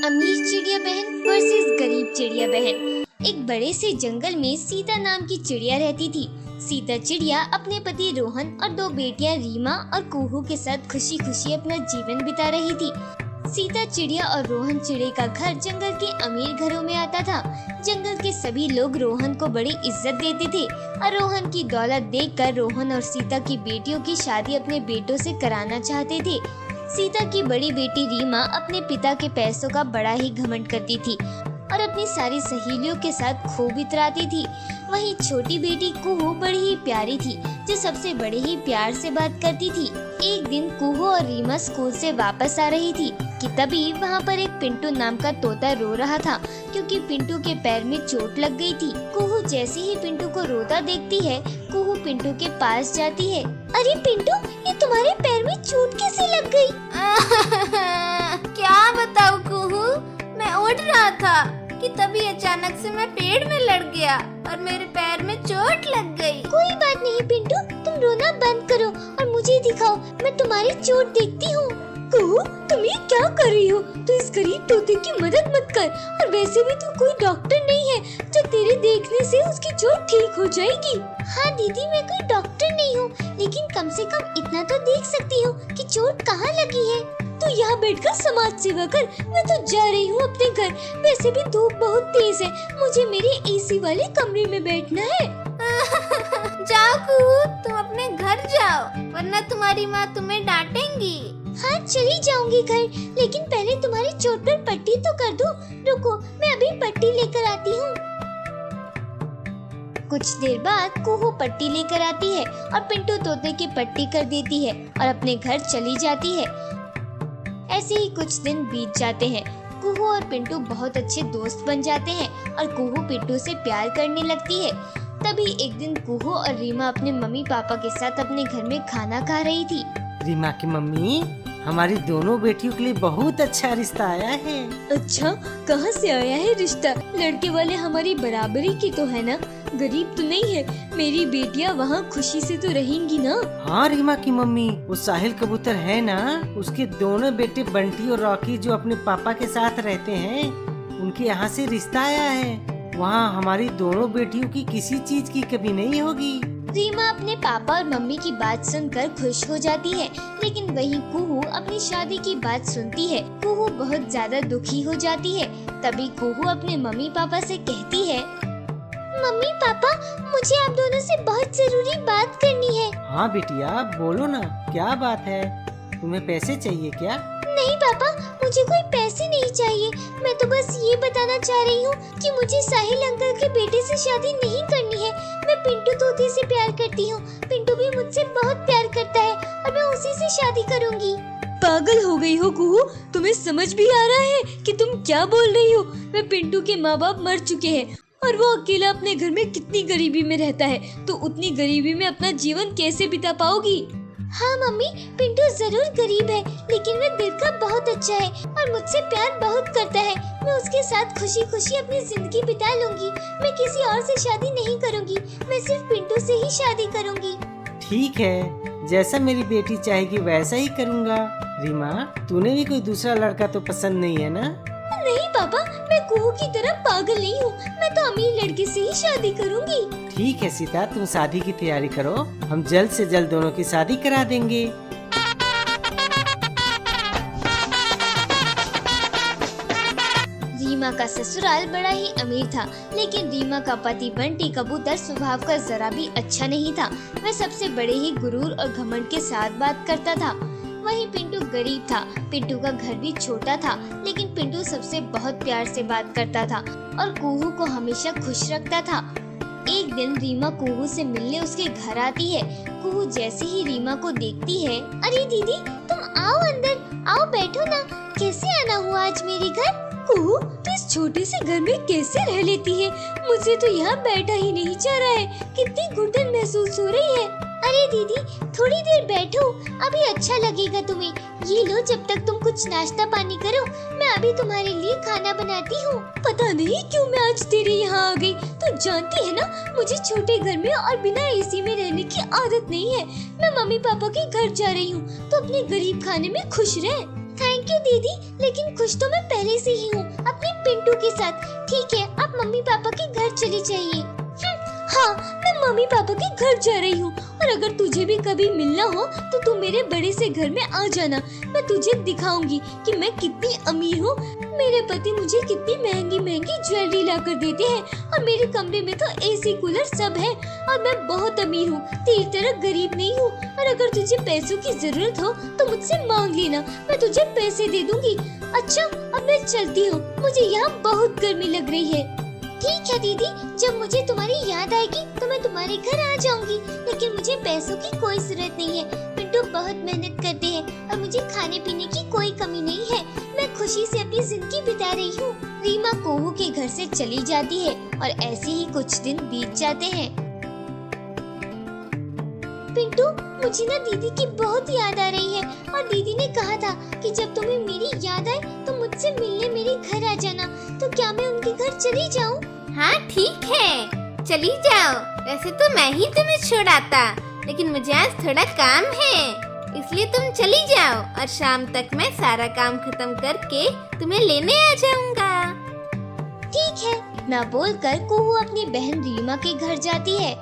अमीर चिड़िया बहन वर्सेस गरीब चिड़िया बहन। एक बड़े से जंगल में सीता नाम की चिड़िया रहती थी। सीता चिड़िया अपने पति रोहन और दो बेटियां रीमा और कुहू के साथ खुशी खुशी अपना जीवन बिता रही थी। सीता चिड़िया और रोहन चिड़िया का घर जंगल के अमीर घरों में आता था। जंगल के सभी लोग रोहन को बड़ी इज्जत देते थे और रोहन की दौलत देखकर रोहन और सीता की बेटियों की शादी अपने बेटों से कराना चाहते थे। सीता की बड़ी बेटी रीमा अपने पिता के पैसों का बड़ा ही घमंड करती थी और अपनी सारी सहेलियों के साथ खूब इतराती थी। वहीं छोटी बेटी कुहू बड़ी ही प्यारी थी, जो सबसे बड़े ही प्यार से बात करती थी। एक दिन कुहू और रीमा स्कूल से वापस आ रही थी कि तभी वहाँ पर एक पिंटू नाम का तोता रो रहा था, क्योंकि पिंटू के पैर में चोट लग गई थी। कुहू जैसे ही पिंटू को रोता देखती है, कुहू पिंटू के पास जाती है। अरे पिंटू, ये तुम्हारे पैर में चोट कैसे लग गई? क्या बताऊँ कुहू, मैं उड़ रहा था कि तभी अचानक से मैं पेड़ में लड़ गया और मेरे पैर में चोट लग गई। कोई बात नहीं पिंटू, तुम रोना बंद करो और मुझे दिखाओ, मैं तुम्हारी चोट देखती हूँ। कुहू, तुम ये क्या कर रही हो? तू इस गरीब तोते की मदद मत कर, और वैसे भी तू कोई डॉक्टर नहीं है जो तेरे देखने से उसकी चोट ठीक हो जाएगी। हाँ दीदी, मैं कोई डॉक्टर नहीं हूँ, लेकिन कम से कम इतना तो देख सकती हूँ कि चोट कहाँ लगी है। तू यहाँ बैठकर समाज सेवा कर, मैं तो जा रही हूँ अपने घर। वैसे भी धूप बहुत तेज है, मुझे मेरे एसी वाले कमरे में बैठना है। जाओ कुहू, तुम अपने घर जाओ, वरना तुम्हारी माँ तुम्हें डांटेंगी। हाँ चली जाऊंगी घर, लेकिन पहले तुम्हारी चोट पर पट्टी तो कर दूं। रुको, मैं अभी पट्टी लेकर आती हूँ। कुछ देर बाद कुहू पट्टी लेकर आती है और पिंटू तोते की पट्टी कर देती है और अपने घर चली जाती है। ऐसे ही कुछ दिन बीत जाते हैं। कुहू और पिंटू बहुत अच्छे दोस्त बन जाते हैं और कुहू पिंटू से प्यार करने लगती है। तभी एक दिन कुहू और रीमा अपने मम्मी पापा के साथ अपने घर में खाना खा रही थी। रीमा की मम्मी, हमारी दोनों बेटियों के लिए बहुत अच्छा रिश्ता आया है। अच्छा, कहाँ से आया है रिश्ता? लड़के वाले हमारी बराबरी की तो है ना, गरीब तो नहीं है। मेरी बेटियाँ वहाँ खुशी से तो रहेंगी ना? हाँ रीमा की मम्मी, वो साहिल कबूतर है ना, उसके दोनों बेटे बंटी और रॉकी जो अपने पापा के साथ रहते हैं, उनके यहाँ से रिश्ता आया है। वहाँ हमारी दोनों बेटियों की किसी चीज की कमी नहीं होगी। रीमा अपने पापा और मम्मी की बात सुनकर खुश हो जाती है, लेकिन वहीं कुहू अपनी शादी की बात सुनती है। कुहू बहुत ज्यादा दुखी हो जाती है। तभी कुहू अपने मम्मी पापा से कहती है, मम्मी पापा, मुझे आप दोनों से बहुत जरूरी बात करनी है। हाँ बेटिया, बोलो ना, क्या बात है? तुम्हें पैसे चाहिए क्या? नहीं पापा, मुझे कोई पैसे नहीं चाहिए। मैं तो बस ये बताना चाह रही हूँ कि मुझे साहिल अंकल के बेटे से शादी नहीं करनी है। मैं पिंटू तोते से प्यार करती हूँ। पिंटू भी मुझसे बहुत प्यार करता है और मैं उसी से शादी करूँगी। पागल हो गई हो कुहू? तुम्हें समझ भी आ रहा है कि तुम क्या बोल रही हो? मैं पिंटू के माँ बाप मर चुके हैं और वो अकेला अपने घर में कितनी गरीबी में रहता है, तो उतनी गरीबी में अपना जीवन कैसे बिता पाओगी? हाँ मम्मी, पिंटू जरूर गरीब है, लेकिन वह दिल का बहुत अच्छा है और मुझसे प्यार बहुत करता है। मैं उसके साथ खुशी खुशी अपनी जिंदगी बिता लूंगी। मैं किसी और से शादी नहीं करूंगी, मैं सिर्फ पिंटू से ही शादी करूंगी। ठीक है, जैसा मेरी बेटी चाहेगी वैसा ही करूँगा। रीमा, तूने भी कोई दूसरा लड़का तो पसंद नहीं है ना? नहीं पापा, मैं कुहू की तरह पागल नहीं हूँ। मैं तो अमीर लड़के से ही शादी करूंगी। ठीक है सीता, तुम शादी की तैयारी करो, हम जल्द से जल्द दोनों की शादी करा देंगे। रीमा का ससुराल बड़ा ही अमीर था, लेकिन रीमा का पति बंटी कबूतर स्वभाव का जरा भी अच्छा नहीं था। वह सबसे बड़े ही गुरूर और घमंड के साथ बात करता था। वहीं पिंटू गरीब था। पिंटू का घर भी छोटा था, लेकिन पिंटू सबसे बहुत प्यार से बात करता था और कुहू को हमेशा खुश रखता था। एक दिन रीमा कुहू से मिलने उसके घर आती है। कुहू जैसे ही रीमा को देखती है, अरे दीदी, तुम आओ अंदर, आओ बैठो ना। कैसे आना हुआ आज मेरे घर? कुहू, तू इस छोटे से घर में कैसे रह लेती है? मुझे तो यहाँ बैठा ही नहीं जा रहा है, कितनी घुटन महसूस हो रही है। अरे दीदी, थोड़ी देर बैठो, अभी अच्छा लगेगा तुम्हें। ये लो, जब तक तुम कुछ नाश्ता पानी करो, मैं अभी तुम्हारे लिए खाना बनाती हूँ। पता नहीं क्यों मैं आज तेरे यहाँ आ गई। तू जानती है ना, मुझे छोटे घर में और बिना एसी में रहने की आदत नहीं है। मैं मम्मी पापा के घर जा रही हूँ, तो अपने गरीब खाने में खुश रह। थैंक यू दीदी, लेकिन खुश तो मैं पहले से ही हूँ अपने पिंटू के साथ। ठीक है, आप मम्मी पापा के घर चले जाइए। हाँ, मैं मम्मी पापा के घर जा रही हूँ, और अगर तुझे भी कभी मिलना हो तो तू मेरे बड़े से घर में आ जाना। मैं तुझे दिखाऊंगी कि मैं कितनी अमीर हूँ। मेरे पति मुझे कितनी महंगी महंगी ज्वेलरी ला कर देते हैं, और मेरे कमरे में तो एसी कूलर सब है, और मैं बहुत अमीर हूँ, तेरी तरह गरीब नहीं हूँ। और अगर तुझे पैसों की जरूरत हो तो मुझसे मांग लेना, मैं तुझे पैसे दे दूंगी। अच्छा, अब मैं चलती हूँ, मुझे यहाँ बहुत गर्मी लग रही है। ठीक है दीदी, जब मुझे तुम्हारी याद आएगी तो मैं तुम्हारे घर आ जाऊंगी, लेकिन मुझे पैसों की कोई जरूरत नहीं है। पिंटू बहुत मेहनत करते हैं और मुझे खाने पीने की कोई कमी नहीं है। मैं खुशी से अपनी जिंदगी बिता रही हूँ। रीमा कोहू के घर से चली जाती है और ऐसे ही कुछ दिन बीत जाते हैं। पिंटू, मुझे ना दीदी की बहुत याद आ रही है, और दीदी ने कहा था कि जब तुम्हें मेरी याद आए तो मुझसे मिलने मेरे घर आ जाना। तो क्या मैं उनके घर चली जाऊँ? हाँ ठीक है, चली जाओ। वैसे तो मैं ही तुम्हें छोड़ाता, लेकिन मुझे आज थोड़ा काम है, इसलिए तुम चली जाओ, और शाम तक मैं सारा काम खत्म करके तुम्हें लेने आ जाऊंगा। ठीक है, ना बोलकर कोहू अपनी बहन रीमा के घर जाती है।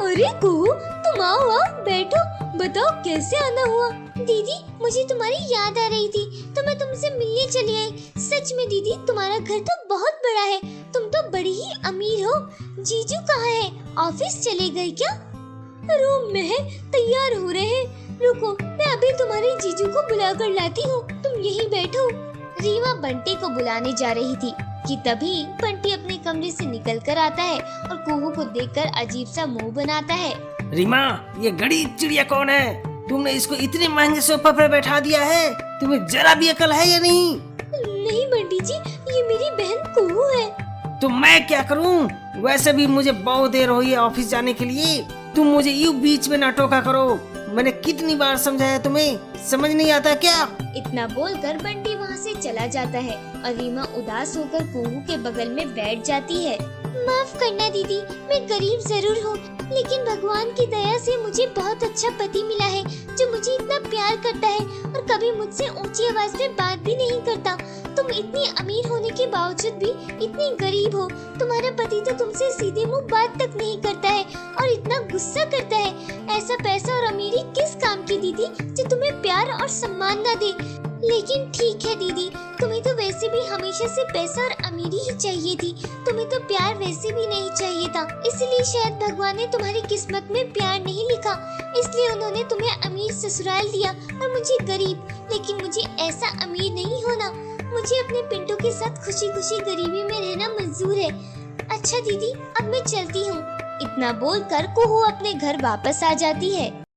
अरे कोहू, तुम आओ बैठो, बताओ कैसे आना हुआ? दीदी, मुझे तुम्हारी याद आ रही थी तो मैं तुमसे मिलने चली आई। सच में दीदी, तुम्हारा घर तो बहुत बड़ा है, तुम तो बड़ी ही अमीर हो। जीजू कहाँ है? ऑफिस चले गए क्या? रूम में है, तैयार हो रहे हैं। रुको, मैं अभी तुम्हारे जीजू को बुला कर लाती हूँ, तुम यहीं बैठो। रीमा बंटी को बुलाने जा रही थी कि तभी बंटी अपने कमरे से निकल कर आता है और कोहू को देखकर अजीब सा मुंह बनाता है। रीमा, ये गरीब चिड़िया कौन है? तुमने इसको इतने महंगे सोफा पर बैठा दिया है, तुम्हें जरा भी अकल है या नहीं? नहीं बंटी जी, ये मेरी बहन कोहू है। तो मैं क्या करूं? वैसे भी मुझे बहुत देर हुई है ऑफिस जाने के लिए, तुम मुझे यूं बीच में ना टोका करो। मैंने कितनी बार समझाया, तुम्हें समझ नहीं आता क्या? इतना बोलकर बंटी वहाँ से चला जाता है और रीमा उदास होकर कोहू के बगल में बैठ जाती है। माफ करना दीदी, मैं गरीब जरूर हूँ, लेकिन भगवान की दया से मुझे बहुत अच्छा पति मिला है जो मुझे इतना प्यार करता है और कभी मुझसे ऊंची आवाज में बात भी नहीं करता। तुम इतनी अमीर होने के बावजूद भी इतनी गरीब हो। तुम्हारा पति तो तुमसे सीधे मुंह बात तक नहीं करता है और इतना गुस्सा करता है। ऐसा पैसा और अमीरी किस काम की दीदी जो तुम्हें प्यार और सम्मान ना दे। लेकिन ठीक है दीदी, तुम्हें तो वैसे भी हमेशा से पैसा और अमीरी ही चाहिए थी, तुम्हें तो प्यार वैसे भी नहीं चाहिए था। इसलिए शायद भगवान ने तुम्हारी किस्मत में प्यार नहीं लिखा, इसलिए उन्होंने तुम्हें अमीर ससुराल दिया और मुझे गरीब। लेकिन मुझे ऐसा अमीर नहीं होना, मुझे अपने पिंटू के साथ खुशी खुशी गरीबी में रहना मंजूर है। अच्छा दीदी, अब मैं चलती हूँ। इतना बोलकर कोहू अपने घर वापस आ जाती है।